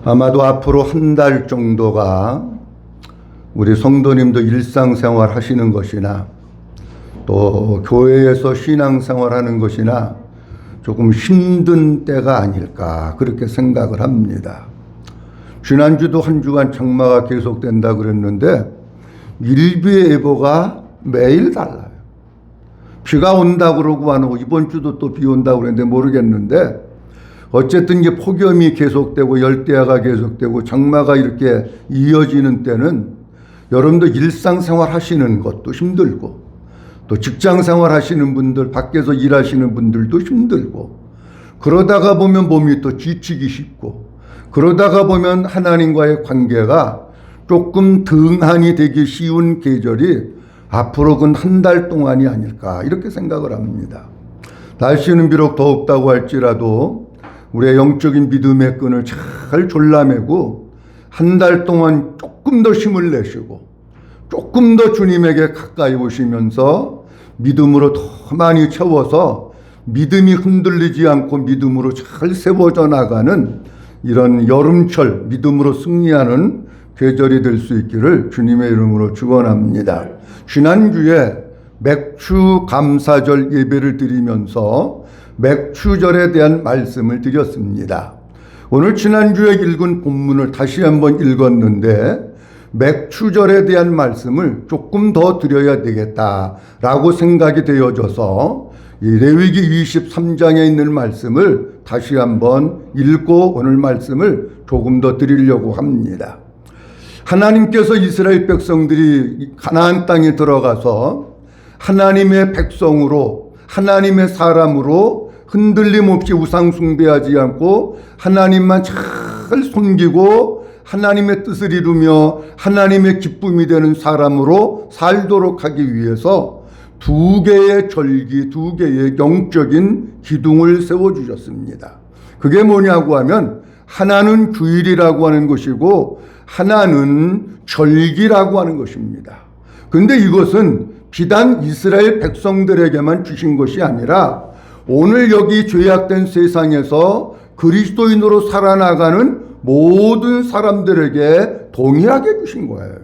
아마도 앞으로 한 달 정도가 우리 성도님도 일상생활 하시는 것이나 또 교회에서 신앙생활 하는 것이나 조금 힘든 때가 아닐까 그렇게 생각을 합니다. 지난주도 한 주간 장마가 계속된다 그랬는데 일비예보가 매일 달라요. 비가 온다 그러고 안 오고 이번 주도 또 비 온다 그랬는데 모르겠는데 어쨌든 이제 폭염이 계속되고 열대야가 계속되고 장마가 이렇게 이어지는 때는 여러분도 일상생활 하시는 것도 힘들고 또 직장생활 하시는 분들 밖에서 일하시는 분들도 힘들고 그러다가 보면 몸이 또 지치기 쉽고 그러다가 보면 하나님과의 관계가 조금 등한이 되기 쉬운 계절이 앞으로 근 한 달 동안이 아닐까 이렇게 생각을 합니다. 날씨는 비록 덥다고 할지라도 우리의 영적인 믿음의 끈을 잘 졸라매고 한 달 동안 조금 더 힘을 내시고 조금 더 주님에게 가까이 오시면서 믿음으로 더 많이 채워서 믿음이 흔들리지 않고 믿음으로 잘 세워져 나가는 이런 여름철 믿음으로 승리하는 계절이 될 수 있기를 주님의 이름으로 축원합니다. 지난주에 맥추 감사절 예배를 드리면서 맥추절에 대한 말씀을 드렸습니다. 오늘 지난주에 읽은 본문을 다시 한번 읽었는데 맥추절에 대한 말씀을 조금 더 드려야 되겠다라고 생각이 되어져서 이 레위기 23장에 있는 말씀을 다시 한번 읽고 오늘 말씀을 조금 더 드리려고 합니다. 하나님께서 이스라엘 백성들이 가나안 땅에 들어가서 하나님의 백성으로 하나님의 사람으로 흔들림 없이 우상 숭배하지 않고 하나님만 잘 섬기고 하나님의 뜻을 이루며 하나님의 기쁨이 되는 사람으로 살도록 하기 위해서 두 개의 절기, 두 개의 영적인 기둥을 세워주셨습니다. 그게 뭐냐고 하면 하나는 주일이라고 하는 것이고 하나는 절기라고 하는 것입니다. 그런데 이것은 비단 이스라엘 백성들에게만 주신 것이 아니라 오늘 여기 죄악된 세상에서 그리스도인으로 살아나가는 모든 사람들에게 동일하게 주신 거예요.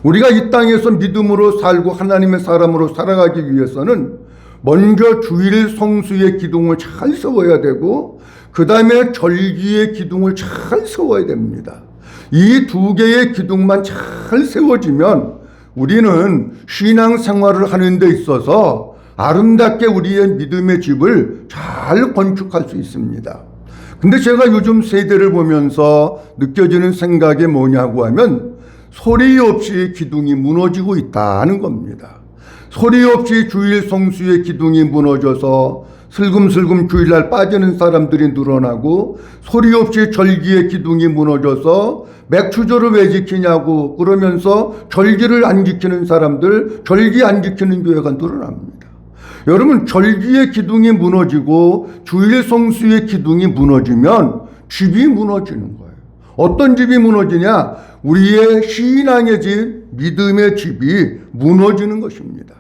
우리가 이 땅에서 믿음으로 살고 하나님의 사람으로 살아가기 위해서는 먼저 주일 성수의 기둥을 잘 세워야 되고 그 다음에 절기의 기둥을 잘 세워야 됩니다. 이 두 개의 기둥만 잘 세워지면 우리는 신앙생활을 하는 데 있어서 아름답게 우리의 믿음의 집을 잘 건축할 수 있습니다. 근데 제가 요즘 세대를 보면서 느껴지는 생각이 뭐냐고 하면 소리 없이 기둥이 무너지고 있다는 겁니다. 소리 없이 주일 성수의 기둥이 무너져서 슬금슬금 주일날 빠지는 사람들이 늘어나고 소리 없이 절기의 기둥이 무너져서 맥추절을 왜 지키냐고 그러면서 절기를 안 지키는 사람들, 절기 안 지키는 교회가 늘어납니다. 여러분, 절기의 기둥이 무너지고 주일 성수의 기둥이 무너지면 집이 무너지는 거예요. 어떤 집이 무너지냐? 우리의 신앙의 집, 믿음의 집이 무너지는 것입니다.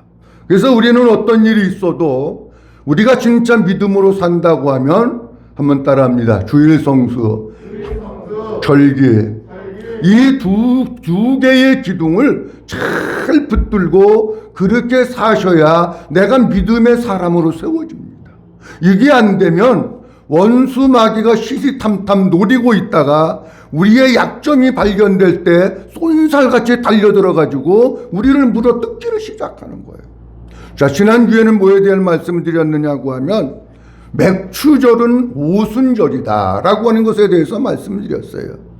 그래서 우리는 어떤 일이 있어도 우리가 진짜 믿음으로 산다고 하면 한번 따라합니다. 주일 성수, 절기. 이 두 개의 기둥을 잘 붙들고 그렇게 사셔야 내가 믿음의 사람으로 세워집니다. 이게 안 되면 원수 마귀가 시시탐탐 노리고 있다가 우리의 약점이 발견될 때 쏜살같이 달려들어가지고 우리를 물어뜯기를 시작하는 거예요. 자, 지난주에는 뭐에 대한 말씀을 드렸느냐고 하면 맥추절은 오순절이다 라고 하는 것에 대해서 말씀을 드렸어요.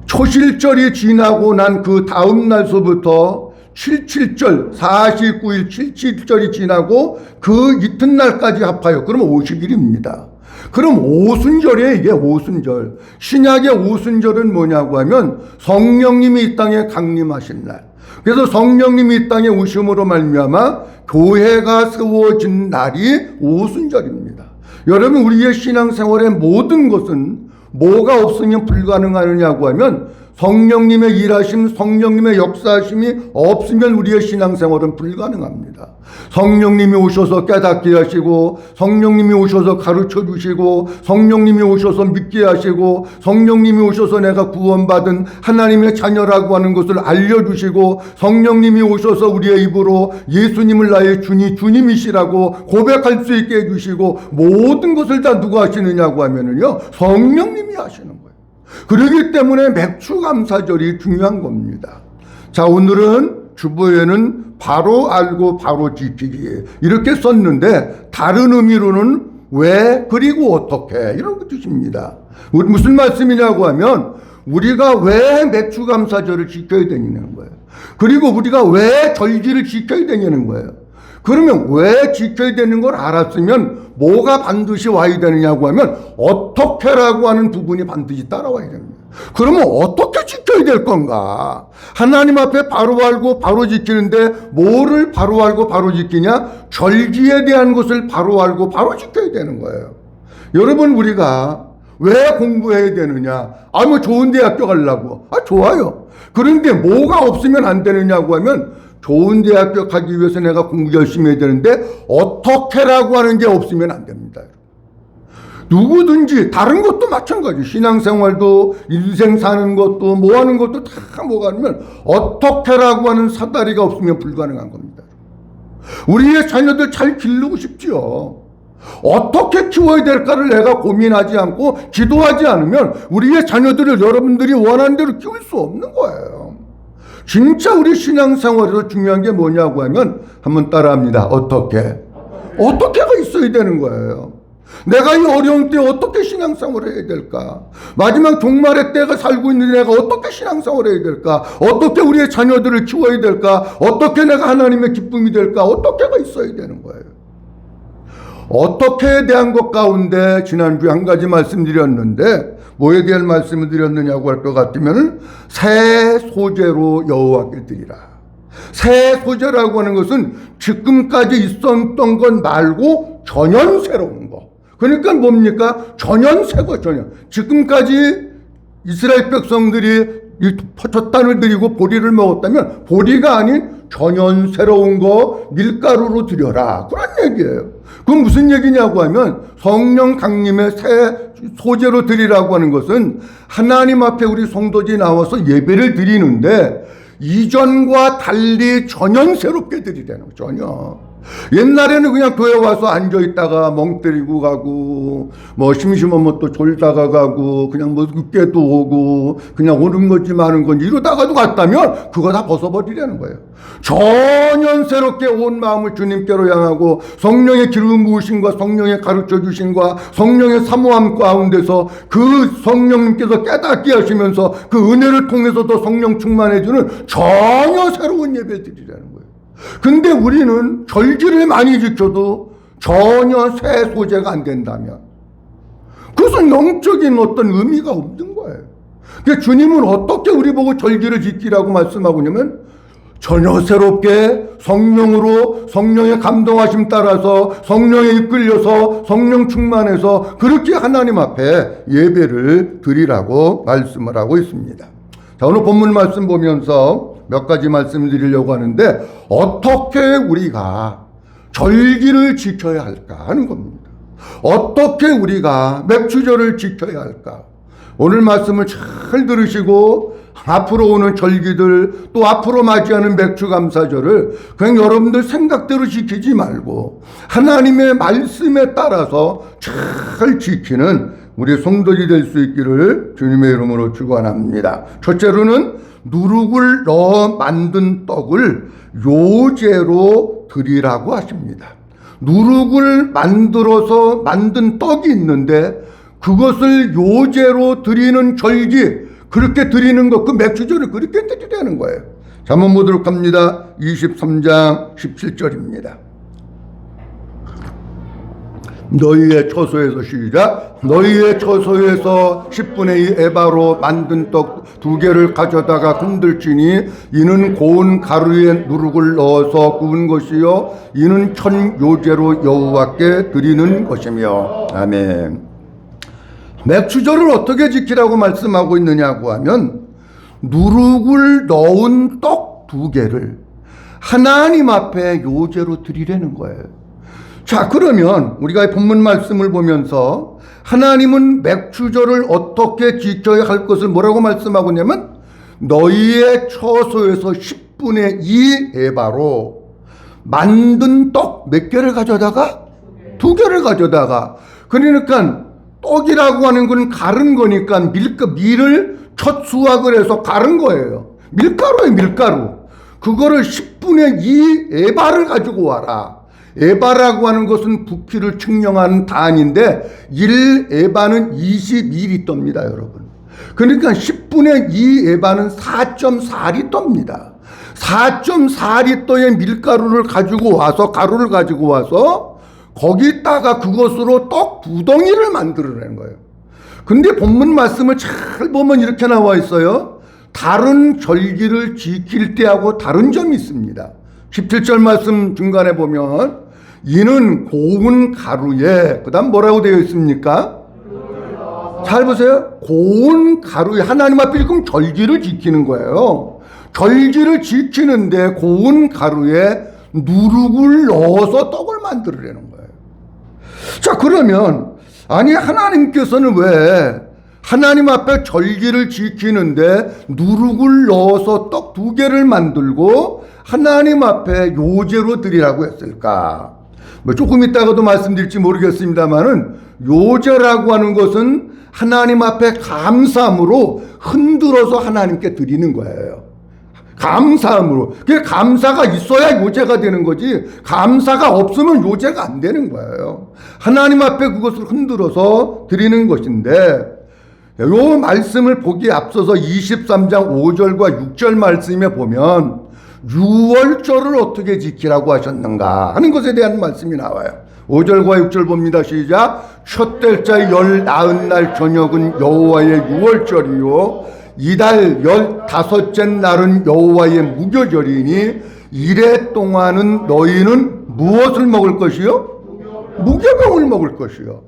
초실절이 지나고 난 그 다음 날서부터 77절, 49일 77절이 지나고 그 이튿날까지 합하여 그러면 50일입니다. 그럼 오순절이에요. 이게 오순절. 신약의 오순절은 뭐냐고 하면 성령님이 이 땅에 강림하신 날. 그래서 성령님이 이 땅에 오심으로 말미암아 교회가 세워진 날이 오순절입니다. 여러분, 우리의 신앙생활의 모든 것은 뭐가 없으면 불가능하느냐고 하면 성령님의 일하심, 성령님의 역사하심이 없으면 우리의 신앙생활은 불가능합니다. 성령님이 오셔서 깨닫게 하시고, 성령님이 오셔서 가르쳐 주시고, 성령님이 오셔서 믿게 하시고, 성령님이 오셔서 내가 구원받은 하나님의 자녀라고 하는 것을 알려주시고, 성령님이 오셔서 우리의 입으로 예수님을 나의 주님이시라고 고백할 수 있게 해주시고, 모든 것을 다 누가 하시느냐고 하면은요, 성령님이 하시는 거예요. 그렇기 때문에 맥추감사절이 중요한 겁니다. 자, 오늘은 주보에는 바로 알고 바로 지키기 이렇게 썼는데, 다른 의미로는 왜 그리고 어떻게 이런 뜻입니다. 무슨 말씀이냐고 하면, 우리가 왜 맥추감사절을 지켜야 되냐는 거예요. 그리고 우리가 왜 절기를 지켜야 되냐는 거예요. 그러면 왜 지켜야 되는 걸 알았으면 뭐가 반드시 와야 되느냐고 하면, 어떻게라고 하는 부분이 반드시 따라와야 됩니다. 그러면 어떻게 지켜야 될 건가? 하나님 앞에 바로 알고 바로 지키는데 뭐를 바로 알고 바로 지키냐? 절기에 대한 것을 바로 알고 바로 지켜야 되는 거예요. 여러분, 우리가 왜 공부해야 되느냐? 뭐 좋은 대학교 가려고. 좋아요. 그런데 뭐가 없으면 안 되느냐고 하면, 좋은 대학교 가기 위해서 내가 공부 열심히 해야 되는데 어떻게라고 하는 게 없으면 안 됩니다. 누구든지 다른 것도 마찬가지. 신앙생활도, 인생 사는 것도, 뭐 하는 것도 다 뭐가 아니면 어떻게라고 하는 사다리가 없으면 불가능한 겁니다. 우리의 자녀들 잘 기르고 싶지요. 어떻게 키워야 될까를 내가 고민하지 않고 기도하지 않으면 우리의 자녀들을 여러분들이 원하는 대로 키울 수 없는 거예요. 진짜 우리 신앙생활에서 중요한 게 뭐냐고 하면, 한번 따라합니다. 어떻게가 있어야 되는 거예요. 내가 이 어려운 때 어떻게 신앙생활을 해야 될까? 마지막 종말의 때가 살고 있는 내가 어떻게 신앙생활을 해야 될까? 어떻게 우리의 자녀들을 키워야 될까? 어떻게 내가 하나님의 기쁨이 될까? 어떻게가 있어야 되는 거예요. 어떻게에 대한 것 가운데 지난주에 한 가지 말씀드렸는데, 뭐에 대한 말씀을 드렸느냐고 할 것 같으면, 새 소재로 여호와께 드리라. 새 소재라고 하는 것은 지금까지 있었던 것 말고 전혀 새로운 거. 그러니까 뭡니까? 전혀 새거, 전혀. 지금까지 이스라엘 백성들이 이 첫 단을 드리고 보리를 먹었다면, 보리가 아닌 전혀 새로운 거 밀가루로 드려라. 그런 얘기예요. 그건 무슨 얘기냐고 하면, 성령 강림의 새 소재로 드리라고 하는 것은 하나님 앞에 우리 성도들이 나와서 예배를 드리는데 이전과 달리 전혀 새롭게 드리라는 거죠. 전혀. 옛날에는 그냥 교회 와서 앉아있다가 멍 때리고 가고, 뭐 심심하면 또 졸다가 가고, 그냥 뭐 늦게도 오고, 그냥 오는 건지 마는 건지 이러다가도 갔다면 그거 다 벗어버리라는 거예요. 전혀 새롭게 온 마음을 주님께로 향하고, 성령의 기름 부으심과 성령의 가르쳐 주심과 성령의 사모함 가운데서 그 성령님께서 깨닫게 하시면서 그 은혜를 통해서도 성령 충만해주는 전혀 새로운 예배 드리라는 거예요. 근데 우리는 절기를 많이 지켜도 전혀 새 소재가 안 된다면 그것은 영적인 어떤 의미가 없는 거예요. 그러니까 주님은 어떻게 우리 보고 절기를 지키라고 말씀하고 있냐면, 전혀 새롭게 성령으로, 성령의 감동하심 따라서, 성령에 이끌려서, 성령 충만해서 그렇게 하나님 앞에 예배를 드리라고 말씀을 하고 있습니다. 자, 오늘 본문 말씀 보면서 몇 가지 말씀드리려고 하는데, 어떻게 우리가 절기를 지켜야 할까 하는 겁니다. 어떻게 우리가 맥추절을 지켜야 할까? 오늘 말씀을 잘 들으시고 앞으로 오는 절기들, 또 앞으로 맞이하는 맥추감사절을 그냥 여러분들 생각대로 지키지 말고 하나님의 말씀에 따라서 잘 지키는 우리 성도들이 될 수 있기를 주님의 이름으로 축원합니다. 첫째로는 누룩을 넣어 만든 떡을 요제로 드리라고 하십니다. 누룩을 만들어서 만든 떡이 있는데 그것을 요제로 드리는 절기, 그렇게 드리는 것, 그 맥추절을 그렇게 드리라는 거예요. 자, 한번 보도록 합니다. 23장 17절입니다. 너희의 처소에서, 시작. 너희의 처소에서 10분의 2 에바로 만든 떡 2개를 가져다가 흔들지니 이는 고운 가루에 누룩을 넣어서 구운 것이요 이는 천 요제로 여호와께 드리는 것이며. 아멘. 맥추절을 어떻게 지키라고 말씀하고 있느냐고 하면, 누룩을 넣은 떡 2개를 하나님 앞에 요제로 드리려는 거예요. 자, 그러면 우리가 본문 말씀을 보면서 하나님은 맥주절을 어떻게 지켜야 할 것을 뭐라고 말씀하고 있냐면 너희의 처소에서 10분의 2 에바로 만든 떡 몇 개를 가져다가? 2개를 가져다가. 그러니까 떡이라고 하는 건 갈은 거니까 밀을 첫 수확을 해서 갈은 거예요. 밀가루예요, 밀가루. 그거를 10분의 2 에바를 가지고 와라. 에바라고 하는 것은 부피를 측량하는 단위인데 1 에바는 21리터입니다, 여러분. 그러니까 10분의 2 에바는 4.4리터입니다. 4.4리터의 밀가루를 가지고 와서, 가루를 가지고 와서 거기다가 그것으로 떡 2덩이를 만들어내는 거예요. 근데 본문 말씀을 잘 보면 이렇게 나와 있어요. 다른 절기를 지킬 때하고 다른 점이 있습니다. 17절 말씀 중간에 보면 이는 고운 가루에, 그 다음 뭐라고 되어 있습니까? 잘 보세요. 고운 가루에, 하나님 앞에 지금 절기를 지키는 거예요. 절기를 지키는데 고운 가루에 누룩을 넣어서 떡을 만들어내는 거예요. 자, 그러면 아니 하나님께서는 왜 하나님 앞에 절기를 지키는데 누룩을 넣어서 떡 2개를 만들고 하나님 앞에 요제로 드리라고 했을까? 뭐 조금 있다가도 말씀드릴지 모르겠습니다만은 요제라고 하는 것은 하나님 앞에 감사함으로 흔들어서 하나님께 드리는 거예요. 감사함으로. 그 감사가 있어야 요제가 되는 거지, 감사가 없으면 요제가 안 되는 거예요. 하나님 앞에 그것을 흔들어서 드리는 것인데, 요 말씀을 보기에 앞서서 23장 5절과 6절 말씀에 보면 6월절을 어떻게 지키라고 하셨는가 하는 것에 대한 말씀이 나와요. 5절과 6절 봅니다. 시작. 첫 달짜리 19날 저녁은 여호와의 6월절이요 이달 15째 날은 여호와의 무교절이니 이래 동안은 너희는 무엇을 먹을 것이요? 무교병을 먹을 것이요.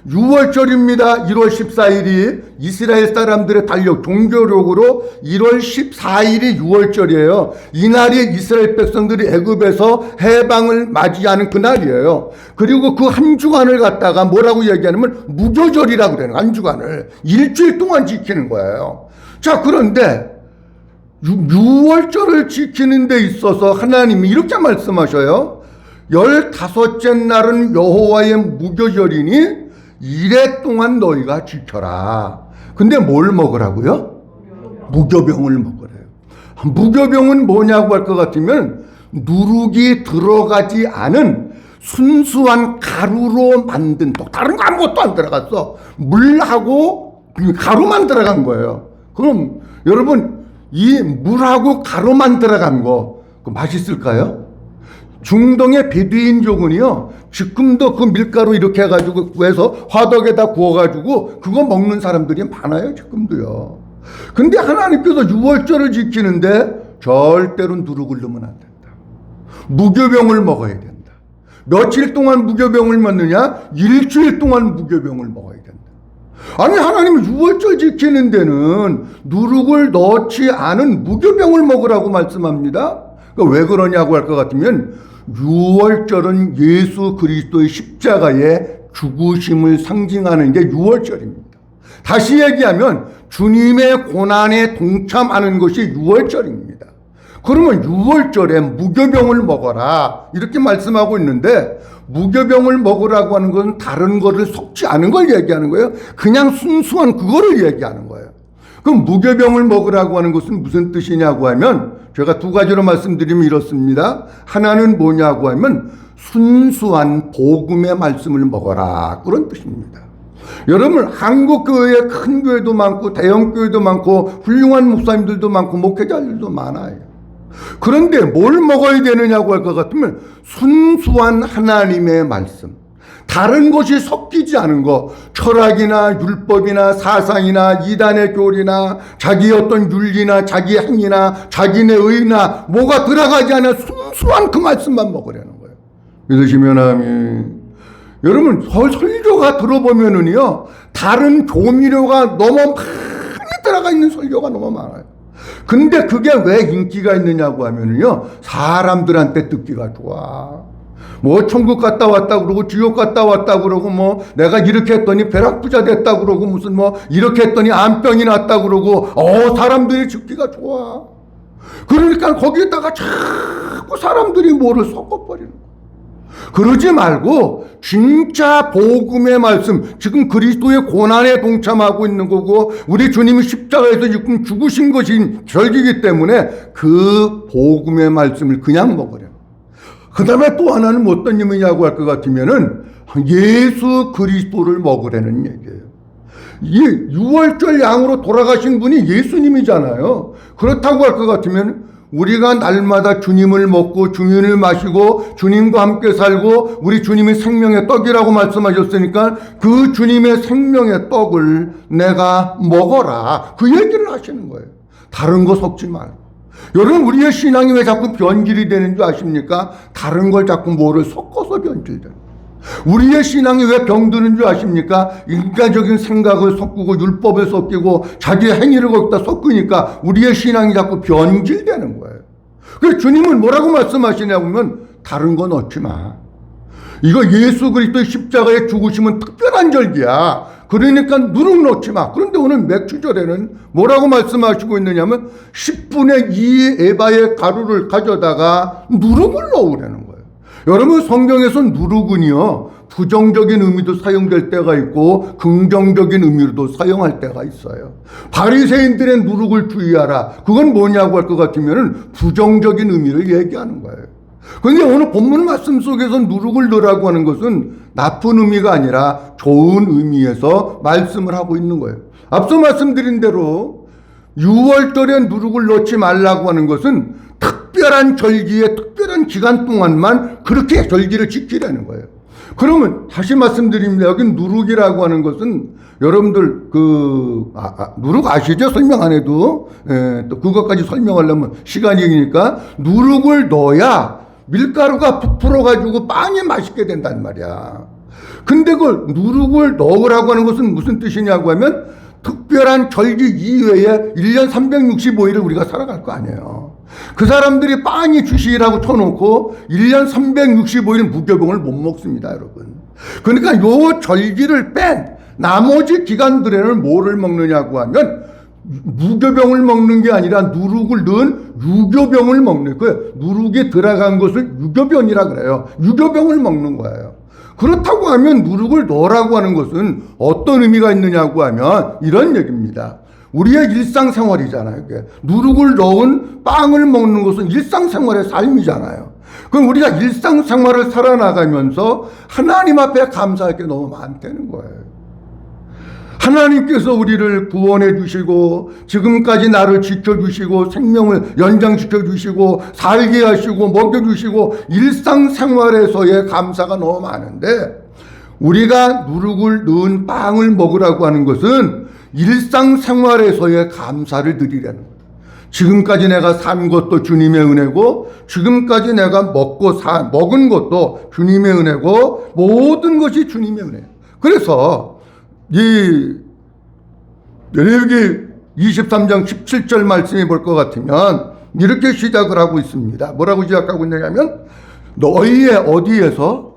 6월절입니다. 1월 14일이 이스라엘 사람들의 달력 종교력으로 1월 14일이 6월절이에요. 이날이 이스라엘 백성들이 애굽에서 해방을 맞이하는 그날이에요. 그리고 그 한 주간을 갖다가 뭐라고 얘기하냐면 무교절이라고 그래요. 한 주간을 일주일 동안 지키는 거예요. 자, 그런데 6월절을 지키는 데 있어서 하나님이 이렇게 말씀하셔요. 15째 날은 여호와의 무교절이니 이래 동안 너희가 지켜라. 근데 뭘 먹으라고요? 무교병을 먹으래요. 무교병은 뭐냐고 할 것 같으면 누룩이 들어가지 않은 순수한 가루로 만든 떡. 다른 거 아무것도 안 들어갔어. 물하고 가루만 들어간 거예요. 그럼 여러분, 이 물하고 가루만 들어간 거 맛있을까요? 중동의 베두인족은요, 지금도 그 밀가루 이렇게 해가지고 구해서 화덕에다 구워가지고 그거 먹는 사람들이 많아요, 지금도요. 근데 하나님께서 6월절을 지키는데 절대로 누룩을 넣으면 안 된다. 무교병을 먹어야 된다. 며칠 동안 무교병을 먹느냐? 일주일 동안 무교병을 먹어야 된다. 아니, 하나님이 6월절 지키는 데는 누룩을 넣지 않은 무교병을 먹으라고 말씀합니다. 왜 그러냐고 할 것 같으면 6월절은 예수 그리스도의 십자가의 죽으심을 상징하는 게 6월절입니다. 다시 얘기하면 주님의 고난에 동참하는 것이 6월절입니다. 그러면 6월절에 무교병을 먹어라 이렇게 말씀하고 있는데, 무교병을 먹으라고 하는 것은 다른 거를 섞지 않은 걸 얘기하는 거예요. 그냥 순수한 그거를 얘기하는 거예요. 그럼 무교병을 먹으라고 하는 것은 무슨 뜻이냐고 하면 제가 2가지로 말씀드리면 이렇습니다. 하나는 뭐냐고 하면 순수한 복음의 말씀을 먹어라, 그런 뜻입니다. 여러분, 한국 교회에 큰 교회도 많고 대형 교회도 많고 훌륭한 목사님들도 많고 목회자들도 많아요. 그런데 뭘 먹어야 되느냐고 할 것 같으면 순수한 하나님의 말씀, 다른 것이 섞이지 않은 거, 철학이나 율법이나 사상이나 이단의 교리나 자기 어떤 윤리나 자기 행위나 자기네 의나 뭐가 들어가지 않은 순수한 그 말씀만 먹으려는 거예요. 믿으시면 아멘. 여러분, 설교가 들어보면은요, 다른 조미료가 너무 많이 들어가 있는 설교가 너무 많아요. 근데 그게 왜 인기가 있느냐고 하면요, 사람들한테 듣기가 좋아. 뭐 천국 갔다 왔다 그러고 지옥 갔다 왔다 그러고 뭐 내가 이렇게 했더니 벼락부자 됐다 그러고 무슨 뭐 이렇게 했더니 암병이 났다 그러고 사람들이 듣기가 좋아. 그러니까 거기에다가 자꾸 사람들이 뭐를 섞어버리는 거야. 그러지 말고 진짜 복음의 말씀, 지금 그리스도의 고난에 동참하고 있는 거고 우리 주님이 십자가에서 지금 죽으신 것이 절기이기 때문에 그 복음의 말씀을 그냥 먹으려. 그 다음에 또 하나는 어떤 의미냐고 할 것 같으면은 예수 그리스도를 먹으라는 얘기예요. 이 6월절 양으로 돌아가신 분이 예수님이잖아요. 그렇다고 할 것 같으면 우리가 날마다 주님을 먹고 주님을 마시고 주님과 함께 살고 우리 주님이 생명의 떡이라고 말씀하셨으니까 그 주님의 생명의 떡을 내가 먹어라, 그 얘기를 하시는 거예요. 다른 거 섞지 말고. 여러분, 우리의 신앙이 왜 자꾸 변질이 되는 줄 아십니까? 다른 걸 자꾸 뭐를 섞어서 변질돼요. 우리의 신앙이 왜 병드는 줄 아십니까? 인간적인 생각을 섞고 율법을 섞이고 자기의 행위를 거기다 섞으니까 우리의 신앙이 자꾸 변질되는 거예요. 그래서 주님은 뭐라고 말씀하시냐고 하면 다른 거 넣지 마. 이거 예수 그리스도의 십자가의 죽으심은 특별한 절기야. 그러니까 누룩 넣지 마. 그런데 오늘 맥주절에는 뭐라고 말씀하시고 있느냐면 10분의 2 에바의 가루를 가져다가 누룩을 넣으라는 거예요. 여러분, 성경에서 누룩은요, 부정적인 의미도 사용될 때가 있고 긍정적인 의미로도 사용할 때가 있어요. 바리새인들의 누룩을 주의하라. 그건 뭐냐고 할 것 같으면 부정적인 의미를 얘기하는 거예요. 그런데 오늘 본문 말씀 속에서 누룩을 넣으라고 하는 것은 나쁜 의미가 아니라 좋은 의미에서 말씀을 하고 있는 거예요. 앞서 말씀드린 대로 6월절에 누룩을 넣지 말라고 하는 것은 특별한 절기에 특별한 기간 동안만 그렇게 절기를 지키라는 거예요. 그러면 다시 말씀드립니다. 여기 누룩이라고 하는 것은 여러분들 누룩 아시죠? 설명 안 해도 또 그것까지 설명하려면 시간이니까 누룩을 넣어야 밀가루가 부풀어 가지고 빵이 맛있게 된단 말이야. 근데 그 누룩을 넣으라고 하는 것은 무슨 뜻이냐고 하면 특별한 절기 이외에 1년 365일을 우리가 살아갈 거 아니에요. 그 사람들이 빵이 주시라고 쳐놓고 1년 365일 무교병을 못 먹습니다, 여러분. 그러니까 요 절기를 뺀 나머지 기간들에는 뭐를 먹느냐고 하면 무교병을 먹는 게 아니라 누룩을 넣은 유교병을 먹는 거예요. 누룩이 들어간 것을 유교병이라 그래요. 유교병을 먹는 거예요. 그렇다고 하면 누룩을 넣으라고 하는 것은 어떤 의미가 있느냐고 하면 이런 얘기입니다. 우리의 일상생활이잖아요. 누룩을 넣은 빵을 먹는 것은 일상생활의 삶이잖아요. 그럼 우리가 일상생활을 살아나가면서 하나님 앞에 감사할 게 너무 많다는 거예요. 하나님께서 우리를 구원해 주시고 지금까지 나를 지켜주시고 생명을 연장시켜 주시고 살게 하시고 먹여주시고 일상생활에서의 감사가 너무 많은데 우리가 누룩을 넣은 빵을 먹으라고 하는 것은 일상생활에서의 감사를 드리라는 거예요. 지금까지 내가 산 것도 주님의 은혜고 지금까지 내가 먹은 것도 주님의 은혜고 모든 것이 주님의 은혜예요. 그래서 이 레위기 23장 17절 말씀해 볼 것 같으면 이렇게 시작을 하고 있습니다. 뭐라고 시작하고 있느냐면 너희의 어디에서?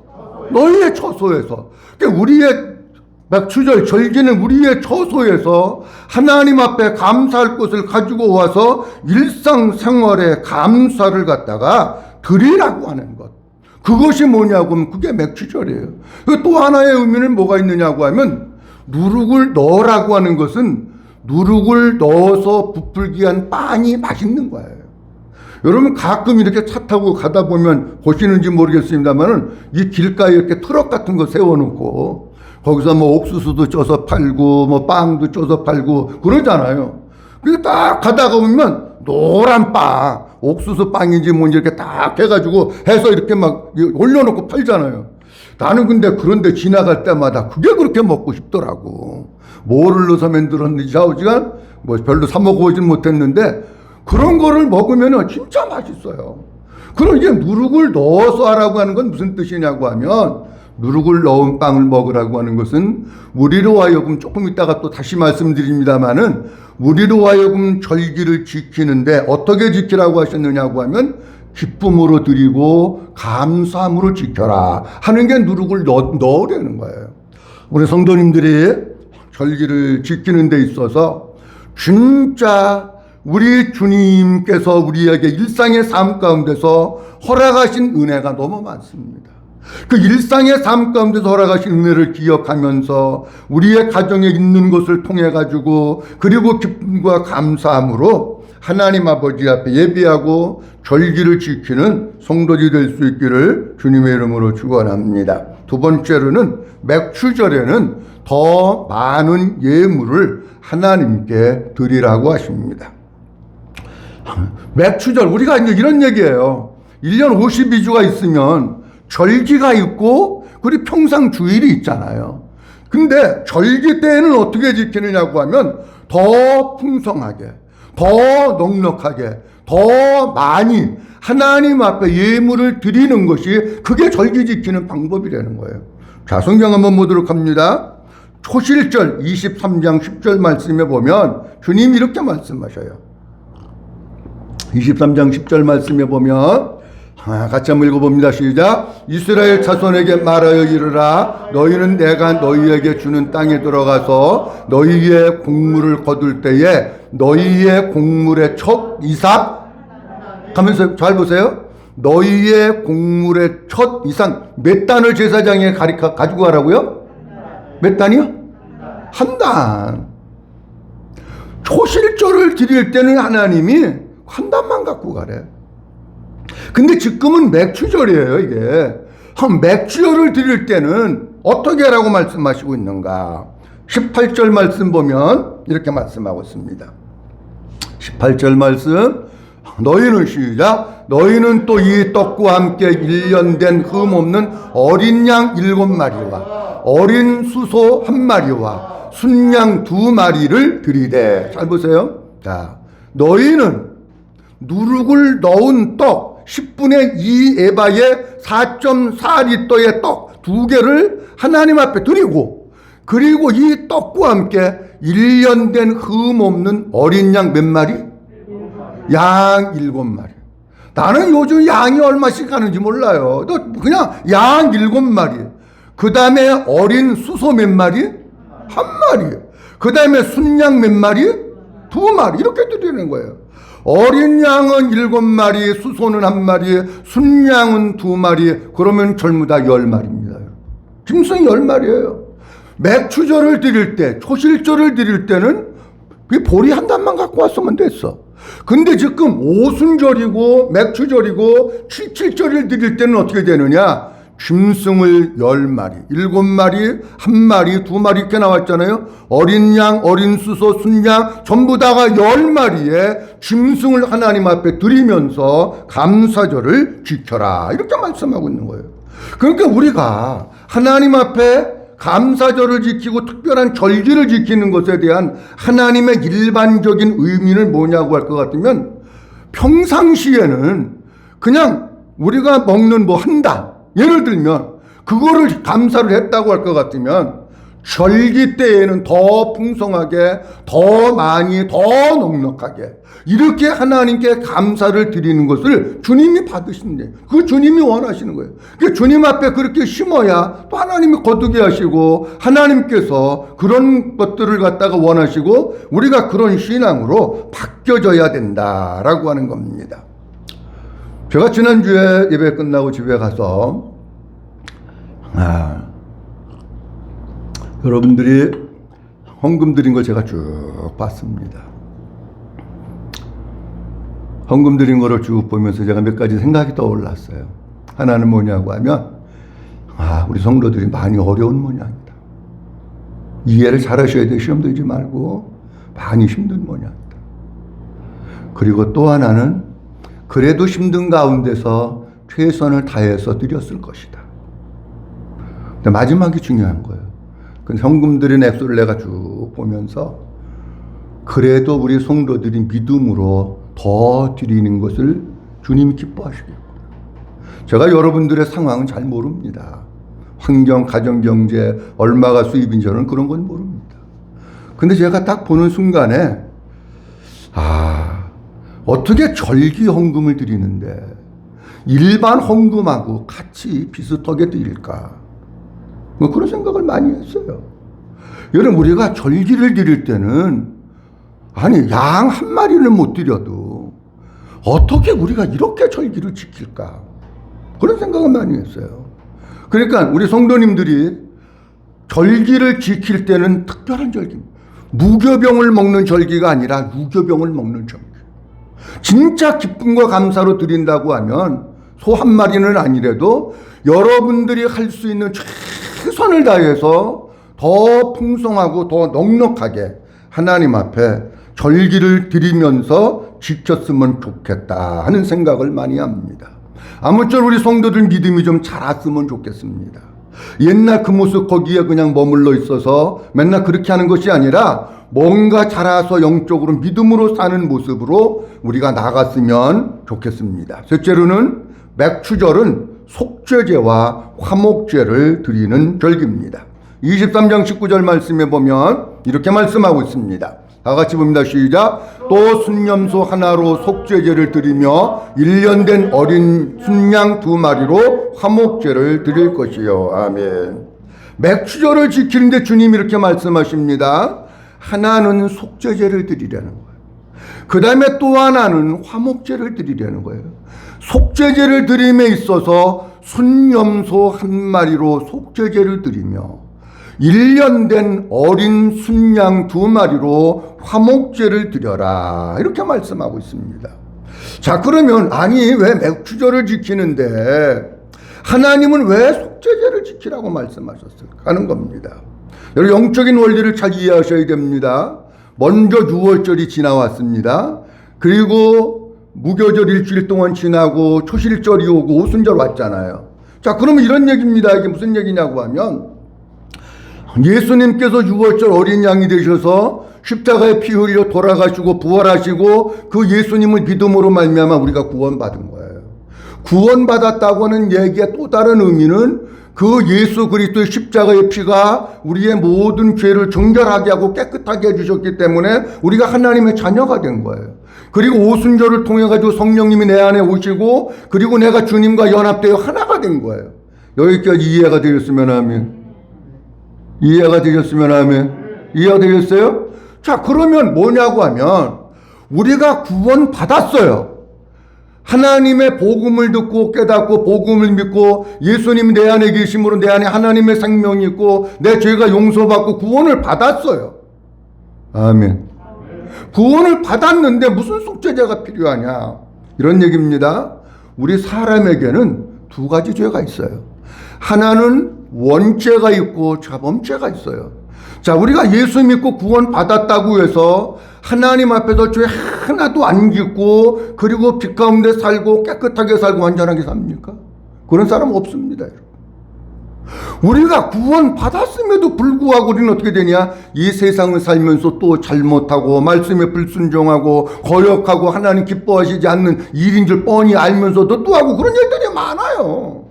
너희의 처소에서. 그러니까 우리의 맥주절 절기는 우리의 처소에서 하나님 앞에 감사할 것을 가지고 와서 일상생활에 감사를 갖다가 드리라고 하는 것. 그것이 뭐냐고 하면 그게 맥주절이에요. 또 하나의 의미는 뭐가 있느냐고 하면 누룩을 넣으라고 하는 것은 누룩을 넣어서 부풀게 한 빵이 맛있는 거예요. 여러분 가끔 이렇게 차 타고 가다 보면 보시는지 모르겠습니다만은 이 길가에 이렇게 트럭 같은 거 세워놓고 거기서 뭐 옥수수도 쪄서 팔고 뭐 빵도 쪄서 팔고 그러잖아요. 그래서 딱 가다가 보면 노란 빵, 옥수수 빵인지 뭔지 이렇게 딱 해가지고 해서 이렇게 막 올려놓고 팔잖아요. 나는 근데 그런데 지나갈 때마다 그게 그렇게 먹고 싶더라고. 뭐를 넣어서 만들었는지 샤오지간 뭐 별로 사 먹어보진 못했는데 그런 거를 먹으면 진짜 맛있어요. 그럼 이제 누룩을 넣어서 하라고 하는 건 무슨 뜻이냐고 하면 누룩을 넣은 빵을 먹으라고 하는 것은 우리로 하여금, 조금 이따가 또 다시 말씀드립니다마는, 우리로 하여금 절기를 지키는데 어떻게 지키라고 하셨느냐고 하면 기쁨으로 드리고 감사함으로 지켜라 하는 게 누룩을 넣으려는 거예요. 우리 성도님들이 절기를 지키는 데 있어서 진짜 우리 주님께서 우리에게 일상의 삶 가운데서 허락하신 은혜가 너무 많습니다. 그 일상의 삶 가운데서 허락하신 은혜를 기억하면서 우리의 가정에 있는 것을 통해 가지고, 그리고 기쁨과 감사함으로 하나님 아버지 앞에 예배하고 절기를 지키는 성도들이 될 수 있기를 주님의 이름으로 축원합니다. 두 번째로는 맥추절에는 더 많은 예물을 하나님께 드리라고 하십니다. 맥추절, 우리가 이제 이런 얘기예요. 1년 52주가 있으면 절기가 있고 그리고 평상 주일이 있잖아요. 근데 절기 때에는 어떻게 지키느냐고 하면 더 풍성하게, 더 넉넉하게, 더 많이 하나님 앞에 예물을 드리는 것이, 그게 절기 지키는 방법이라는 거예요. 자, 성경 한번 보도록 합니다. 초실절 23장 10절 말씀에 보면 주님이 이렇게 말씀하셔요. 23장 10절 말씀에 보면 같이 한번 읽어봅니다. 시작. 이스라엘 자손에게 말하여 이르라. 너희는 내가 너희에게 주는 땅에 들어가서 너희의 곡물을 거둘 때에 너희의 곡물의 첫 이삭 하면서 잘 보세요. 너희의 곡물의 첫 이상 몇 단을 제사장에 가지고 가라고요? 몇 단이요? 한 단. 초실절을 드릴 때는 하나님이 한 단만 갖고 가래. 근데 지금은 맥추절이에요, 이게. 맥추절을 드릴 때는 어떻게 하라고 말씀하시고 있는가? 18절 말씀 보면 이렇게 말씀하고 있습니다. 18절 말씀. 너희는 시작. 너희는 또 이 떡과 함께 1년 된 흠 없는 어린 양 7마리와 어린 수소 1마리와 순양 2마리를 드리되. 잘 보세요. 자, 너희는 누룩을 넣은 떡 10분의 2 에바의 4.4리터의 떡 2개를 하나님 앞에 드리고, 그리고 이 떡과 함께 1년 된 흠 없는 어린 양 몇 마리? 양 7마리. 나는 요즘 양이 얼마씩 하는지 몰라요. 너 그냥 양 7마리. 그 다음에 어린 수소 몇 마리? 1마리. 그 다음에 순양 몇 마리? 2마리. 이렇게 드리는 거예요. 어린 양은 7마리, 수소는 1마리, 순양은 2마리, 그러면 전부 다 10마리입니다. 짐승이 10마리예요. 맥추절을 드릴 때, 초실절을 드릴 때는 그 보리 한 단만 갖고 왔으면 됐어. 근데 지금 오순절이고 맥추절이고 칠칠절을 드릴 때는 어떻게 되느냐? 짐승을 10마리, 7마리, 1마리, 2마리 이렇게 나왔잖아요. 어린 양, 어린 수소, 순양 전부 다가 10마리의 짐승을 하나님 앞에 드리면서 감사절을 지켜라. 이렇게 말씀하고 있는 거예요. 그러니까 우리가 하나님 앞에 감사절을 지키고 특별한 절기를 지키는 것에 대한 하나님의 일반적인 의미는 뭐냐고 할 것 같으면, 평상시에는 그냥 우리가 먹는 뭐 한 단, 예를 들면 그거를 감사를 했다고 할 것 같으면, 절기 때에는 더 풍성하게, 더 많이, 더 넉넉하게 이렇게 하나님께 감사를 드리는 것을 주님이 받으신대. 그 주님이 원하시는 거예요. 그 주님 앞에 그렇게 심어야 또 하나님이 거두게 하시고, 하나님께서 그런 것들을 갖다가 원하시고 우리가 그런 신앙으로 바뀌어져야 된다라고 하는 겁니다. 제가 지난주에 예배 끝나고 집에 가서 여러분들이 헌금 드린 걸 제가 쭉 봤습니다. 헌금 드린 거를 쭉 보면서 제가 몇 가지 생각이 떠올랐어요. 하나는 뭐냐고 하면, 우리 성도들이 많이 어려운 모양이다. 이해를 잘 하셔야 돼. 시험 들지 말고 많이 힘든 모양이다. 그리고 또 하나는 그래도 힘든 가운데서 최선을 다해서 드렸을 것이다. 근데 마지막이 중요한 거예요. 그 현금 드린 액수를 내가 쭉 보면서 그래도 우리 성도들이 믿음으로 더 드리는 것을 주님이 기뻐하시겠구나. 제가 여러분들의 상황은 잘 모릅니다. 환경, 가정, 경제, 얼마가 수입인지 저는 그런 건 모릅니다. 근데 제가 딱 보는 순간에 어떻게 절기 헌금을 드리는데 일반 헌금하고 같이 비슷하게 드릴까? 뭐 그런 생각을 많이 했어요. 여러분, 우리가 절기를 드릴 때는 양 한 마리는 못 드려도 어떻게 우리가 이렇게 절기를 지킬까? 그런 생각을 많이 했어요. 그러니까 우리 성도님들이 절기를 지킬 때는 특별한 절기입니다. 무교병을 먹는 절기가 아니라 유교병을 먹는 절기. 진짜 기쁨과 감사로 드린다고 하면 소 한 마리는 아니래도 여러분들이 할 수 있는 최선을 다해서 더 풍성하고 더 넉넉하게 하나님 앞에 절기를 드리면서 지켰으면 좋겠다 하는 생각을 많이 합니다. 아무쪼록 우리 성도들 믿음이 좀 자랐으면 좋겠습니다. 옛날 그 모습 거기에 그냥 머물러 있어서 맨날 그렇게 하는 것이 아니라 뭔가 자라서 영적으로 믿음으로 사는 모습으로 우리가 나갔으면 좋겠습니다. 셋째로는 맥추절은 속죄제와 화목제를 드리는 절기입니다. 23장 19절 말씀에 보면 이렇게 말씀하고 있습니다. 다 같이 봅니다. 시작. 또 순념소 하나로 속죄제를 드리며 1년 된 어린 순양 2마리로 화목제를 드릴 것이요. 아멘. 맥추절을 지키는데 주님이 이렇게 말씀하십니다. 하나는 속죄제를 드리려는 거예요. 그 다음에 또 하나는 화목제를 드리려는 거예요. 속죄제를 드림에 있어서 순염소 1마리로 속죄제를 드리며 1년 된 어린 순양 2마리로 화목제를 드려라, 이렇게 말씀하고 있습니다. 자, 그러면 왜 맥추절을 지키는데 하나님은 왜 속죄제를 지키라고 말씀하셨을까 하는 겁니다. 여러분, 영적인 원리를 잘 이해하셔야 됩니다. 먼저 6월절이 지나왔습니다. 그리고 무교절 일주일 동안 지나고 초실절이 오고 오순절 왔잖아요. 자, 그러면 이런 얘기입니다. 이게 무슨 얘기냐고 하면 예수님께서 6월절 어린 양이 되셔서 십자가에 피 흘려 돌아가시고 부활하시고 그 예수님을 믿음으로 말미암아 우리가 구원받은 거예요. 구원받았다고 하는 얘기의 또 다른 의미는 그 예수 그리스도의 십자가의 피가 우리의 모든 죄를 정결하게 하고 깨끗하게 해주셨기 때문에 우리가 하나님의 자녀가 된 거예요. 그리고 오순절을 통해 가지고 성령님이 내 안에 오시고 그리고 내가 주님과 연합되어 하나가 된 거예요. 여기까지 이해가 되셨으면 하면 이해가 되셨으면 하면 이해가 되셨어요? 자, 그러면 뭐냐고 하면 우리가 구원 받았어요. 하나님의 복음을 듣고 깨닫고 복음을 믿고 예수님이 내 안에 계심으로 내 안에 하나님의 생명이 있고 내 죄가 용서받고 구원을 받았어요. 아멘. 구원을 받았는데 무슨 속죄제가 필요하냐, 이런 얘기입니다. 우리 사람에게는 두 가지 죄가 있어요. 하나는 원죄가 있고 자범죄가 있어요. 자, 우리가 예수 믿고 구원 받았다고 해서 하나님 앞에서 죄 하나도 안 짓고 그리고 빛 가운데 살고 깨끗하게 살고 완전하게 삽니까? 그런 사람 없습니다. 우리가 구원 받았음에도 불구하고 우리는 어떻게 되냐? 이 세상을 살면서 또 잘못하고 말씀에 불순종하고 거역하고 하나님 기뻐하시지 않는 일인 줄 뻔히 알면서도 또 하고 그런 일들이 많아요.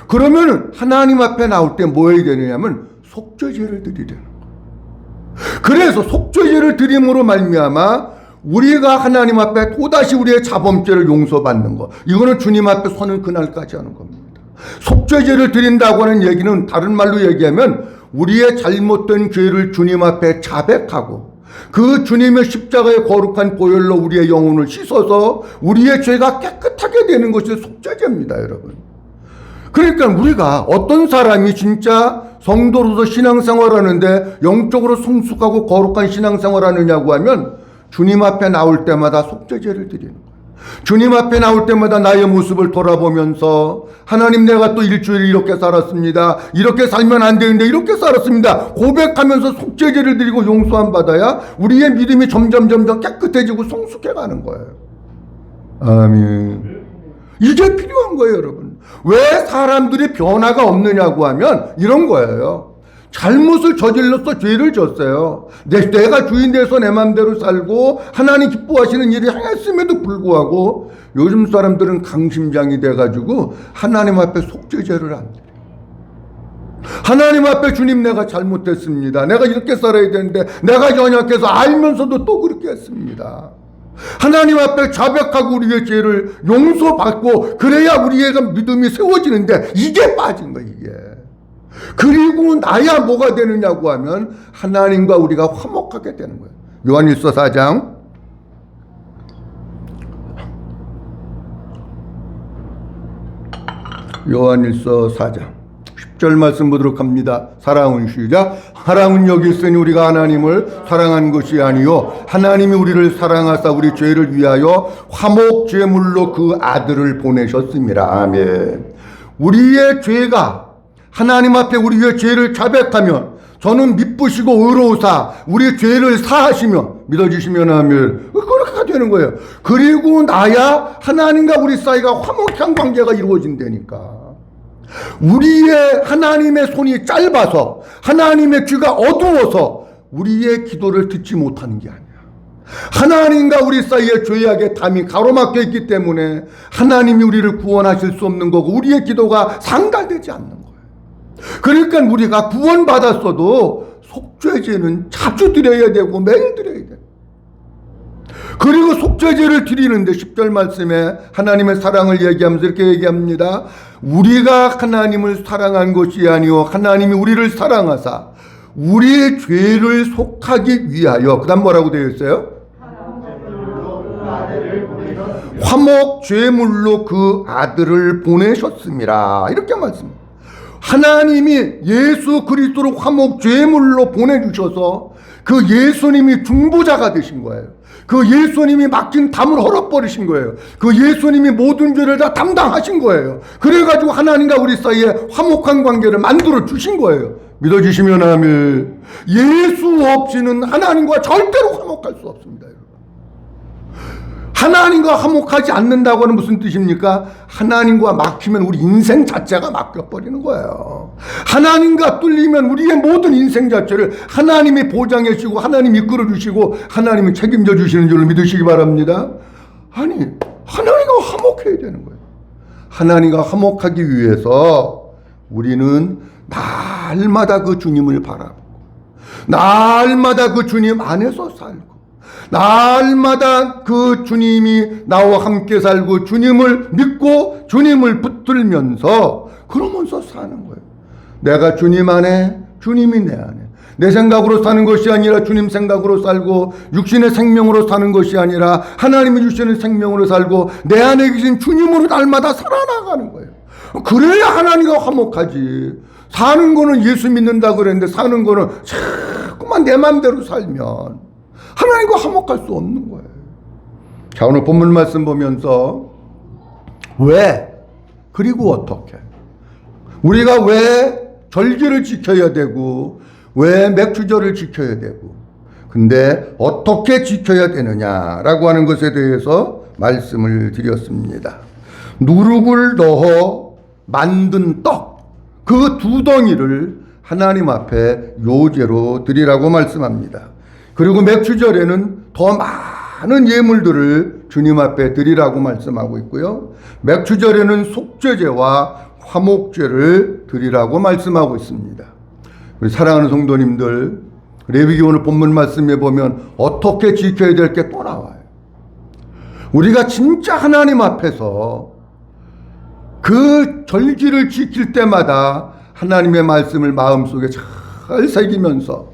그러면 하나님 앞에 나올 때 뭐 해야 되느냐면 속죄제를 드리려는 거예요. 그래서 속죄제를 드림으로 말미암아 우리가 하나님 앞에 또다시 우리의 자범죄를 용서받는 것, 이거는 주님 앞에 서는 그날까지 하는 겁니다. 속죄제를 드린다고 하는 얘기는 다른 말로 얘기하면 우리의 잘못된 죄를 주님 앞에 자백하고 그 주님의 십자가의 거룩한 보혈로 우리의 영혼을 씻어서 우리의 죄가 깨끗하게 되는 것이 속죄제입니다, 여러분. 그러니까 우리가 어떤 사람이 진짜 성도로서 신앙생활 하는데 영적으로 성숙하고 거룩한 신앙생활 하느냐고 하면 주님 앞에 나올 때마다 속죄제를 드리는 거예요. 주님 앞에 나올 때마다 나의 모습을 돌아보면서 하나님, 내가 또 일주일 이렇게 살았습니다. 이렇게 살면 안 되는데 이렇게 살았습니다. 고백하면서 속죄제를 드리고 용서함 받아야 우리의 믿음이 점점 깨끗해지고 성숙해가는 거예요. 아멘. 이게 필요한 거예요, 여러분. 왜 사람들이 변화가 없느냐고 하면 이런 거예요. 잘못을 저질러서 죄를 졌어요. 내가 주인 돼서 내 마음대로 살고 하나님 기뻐하시는 일을 행했음에도 불구하고 요즘 사람들은 강심장이 돼가지고 하나님 앞에 속죄제를 안 드려요. 하나님 앞에 주님 내가 잘못했습니다. 내가 이렇게 살아야 되는데 내가 연약해서 알면서도 또 그렇게 했습니다. 하나님 앞에 자백하고 우리의 죄를 용서받고 그래야 우리의 믿음이 세워지는데 이게 빠진 거예요. 이게. 그리고 나야 뭐가 되느냐고 하면 하나님과 우리가 화목하게 되는 거예요. 요한일서 4장 요한일서 4장 10절 말씀 보도록 합니다. 사랑은 시작. 사랑은 여기 있으니 우리가 하나님을 사랑한 것이 아니요 하나님이 우리를 사랑하사 우리 죄를 위하여 화목 제물로 그 아들을 보내셨습니다. 아멘. 우리의 죄가 하나님 앞에 우리의 죄를 자백하면 저는 미쁘시고 의로우사 우리 죄를 사하시며 믿어주시면 하면 그렇게 되는 거예요. 그리고 나야 하나님과 우리 사이가 화목한 관계가 이루어진다니까. 우리의 하나님의 손이 짧아서 하나님의 귀가 어두워서 우리의 기도를 듣지 못하는 게 아니야. 하나님과 우리 사이의 죄악의 담이 가로막혀 있기 때문에 하나님이 우리를 구원하실 수 없는 거고 우리의 기도가 상달되지 않는 거예요. 그러니까 우리가 구원받았어도 속죄제는 자주 드려야 되고 매일 드려야 돼. 그리고 속죄제를 드리는데 10절 말씀에 하나님의 사랑을 얘기하면서 이렇게 얘기합니다. 우리가 하나님을 사랑한 것이 아니요 하나님이 우리를 사랑하사 우리의 죄를 속하기 위하여 그 다음 뭐라고 되어 있어요? 화목 제물로 그 아들을 보내셨습니다. 이렇게 말씀합니다. 하나님이 예수 그리스도를 화목 제물로 보내주셔서 그 예수님이 중보자가 되신 거예요. 그 예수님이 막힌 담을 헐어버리신 거예요. 그 예수님이 모든 죄를 다 담당하신 거예요. 그래가지고 하나님과 우리 사이에 화목한 관계를 만들어 주신 거예요. 믿어주시면 아멘. 예수 없이는 하나님과 절대로 화목할 수 없습니다. 하나님과 화목하지 않는다고 하는 무슨 뜻입니까? 하나님과 막히면 우리 인생 자체가 막혀버리는 거예요. 하나님과 뚫리면 우리의 모든 인생 자체를 하나님이 보장해 주시고 하나님이 이끌어 주시고 하나님이 책임져 주시는 줄을 믿으시기 바랍니다. 아니 하나님과 화목해야 되는 거예요. 하나님과 화목하기 위해서 우리는 날마다 그 주님을 바라보고 날마다 그 주님 안에서 살고 날마다 그 주님이 나와 함께 살고 주님을 믿고 주님을 붙들면서 그러면서 사는 거예요. 내가 주님 안에 주님이 내 안에 내 생각으로 사는 것이 아니라 주님 생각으로 살고 육신의 생명으로 사는 것이 아니라 하나님이 주시는 생명으로 살고 내 안에 계신 주님으로 날마다 살아나가는 거예요. 그래야 하나님과 화목하지. 사는 거는 예수 믿는다 그랬는데 사는 거는 자꾸만 내 맘대로 살면 하나님과 화목할 수 없는 거예요. 자, 오늘 본문 말씀 보면서 왜 그리고 어떻게 우리가 왜 절기를 지켜야 되고 왜 맥주절을 지켜야 되고 근데 어떻게 지켜야 되느냐라고 하는 것에 대해서 말씀을 드렸습니다. 누룩을 넣어 만든 떡 그 두 덩이를 하나님 앞에 요제로 드리라고 말씀합니다. 그리고 맥주절에는 더 많은 예물들을 주님 앞에 드리라고 말씀하고 있고요. 맥주절에는 속죄제와 화목제를 드리라고 말씀하고 있습니다. 우리 사랑하는 성도님들, 레위기 오늘 본문 말씀에 보면 어떻게 지켜야 될 게 또 나와요. 우리가 진짜 하나님 앞에서 그 절기를 지킬 때마다 하나님의 말씀을 마음속에 잘 새기면서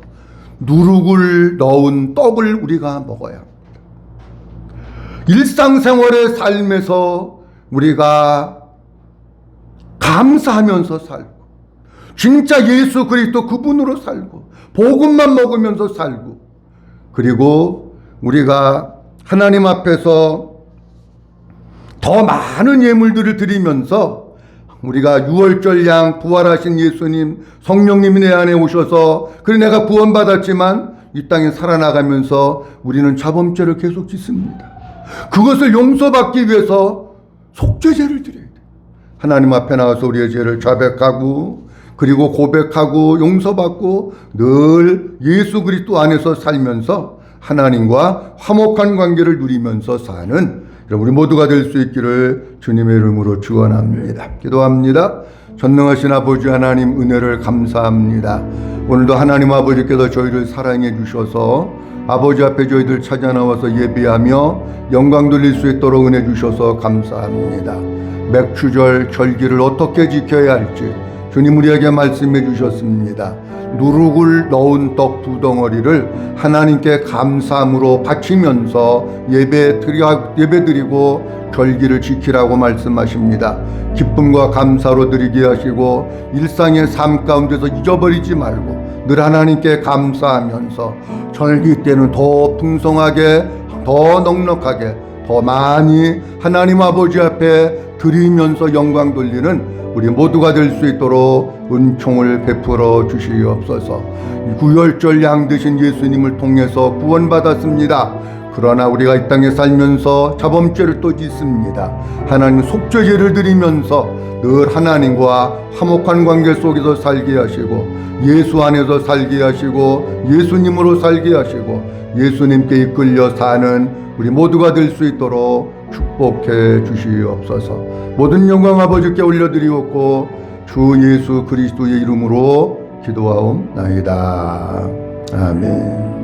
누룩을 넣은 떡을 우리가 먹어야 합니다. 일상생활의 삶에서 우리가 감사하면서 살고 진짜 예수 그리스도 그분으로 살고 복음만 먹으면서 살고 그리고 우리가 하나님 앞에서 더 많은 예물들을 드리면서 우리가 유월절 양 부활하신 예수님 성령님이 내 안에 오셔서 그래 내가 구원받았지만 이 땅에 살아나가면서 우리는 자범죄를 계속 짓습니다. 그것을 용서받기 위해서 속죄제를 드려야 돼. 하나님 앞에 나와서 우리의 죄를 자백하고 그리고 고백하고 용서받고 늘 예수 그리스도 안에서 살면서 하나님과 화목한 관계를 누리면서 사는 우리 모두가 될 수 있기를 주님의 이름으로 축원합니다. 기도합니다. 전능하신 아버지 하나님 은혜를 감사합니다. 오늘도 하나님 아버지께서 저희를 사랑해 주셔서 아버지 앞에 저희들 찾아 나와서 예배하며 영광 돌릴 수 있도록 은혜 주셔서 감사합니다. 맥추절 절기를 어떻게 지켜야 할지 주님 우리에게 말씀해 주셨습니다. 누룩을 넣은 떡 2덩어리를 하나님께 감사함으로 바치면서 예배드리고 절기를 지키라고 말씀하십니다. 기쁨과 감사로 드리게 하시고 일상의 삶 가운데서 잊어버리지 말고 늘 하나님께 감사하면서 절기 때는 더 풍성하게, 더 넉넉하게, 더 많이 하나님 아버지 앞에 드리면서 영광 돌리는 우리 모두가 될 수 있도록 은총을 베풀어 주시옵소서. 구열절 양 되신 예수님을 통해서 구원받았습니다. 그러나 우리가 이 땅에 살면서 자범죄를 또 짓습니다. 하나님 속죄제를 드리면서 늘 하나님과 화목한 관계 속에서 살게 하시고 예수 안에서 살게 하시고 예수님으로 살게 하시고 예수님께 이끌려 사는 우리 모두가 될 수 있도록 축복해 주시옵소서. 모든 영광 아버지께 올려드리옵고 주 예수 그리스도의 이름으로 기도하옵나이다. 아멘.